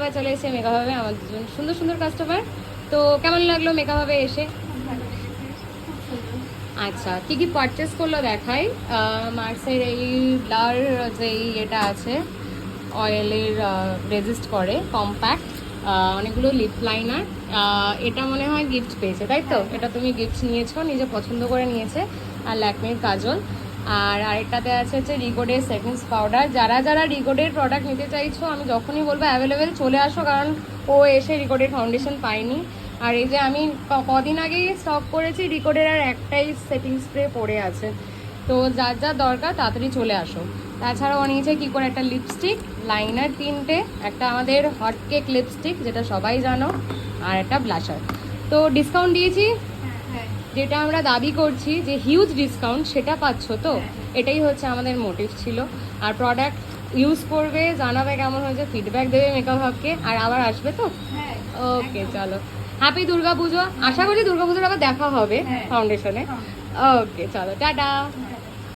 আবার চলে এসে মেকআপ হবে আমার দুজন সুন্দর সুন্দর কাস্টমার। তো কেমন লাগলো মেকআপ হবে এসে? আচ্ছা, কি কি পারচেস করলো দেখাই। মার্সের এই ব্লার যেই এটা আছে অয়েলের রেজিস্ট করে কম্প্যাক্ট, অনেকগুলো লিপ লাইনার। এটা মনে হয় গিফট পেয়েছে, তাই তো? এটা তুমি গিফট নিয়েছো, নিজে পছন্দ করে নিয়েছে। আর ল্যাকমির কাজল। আর আরেকটাতে আছে হচ্ছে রিগোডের সেটিংস পাউডার। যারা যারা রিগোডের প্রোডাক্ট নিতে চাইছো আমি যখনই বলবো অ্যাভেলেবেল চলে আসো, কারণ ও এসে রিগোডের ফাউন্ডেশন পাইনি। আর এই যে আমি কদিন আগেই স্টক করেছি রিকোডের, আর একটাই সেটিং স্প্রে পড়ে আছে। তো যার যা দরকার তাড়াতাড়ি চলে আসো। তাছাড়াও নিয়েছে কী করে একটা লিপস্টিক, লাইনার 3টে, একটা আমাদের হট কেক লিপস্টিক যেটা সবাই জানো, আর একটা ব্লাশার। তো ডিসকাউন্ট দিয়েছি, যেটা আমরা দাবি করছি যে হিউজ ডিসকাউন্ট, সেটা পাচ্ছ তো? এটাই হচ্ছে আমাদের মোটিভ ছিল। আর প্রোডাক্ট ইউজ করবে, জানাবে কেমন হয়েছে, ফিডব্যাক দেবে মেকআপ হাবকে, আর আবার আসবে তো? ওকে, চলো, হ্যাপি দুর্গা পুজো। আশা করি দুর্গা পুজোর আবার দেখা হবে ফাউন্ডেশনে। ওকে, চলো, টাটা।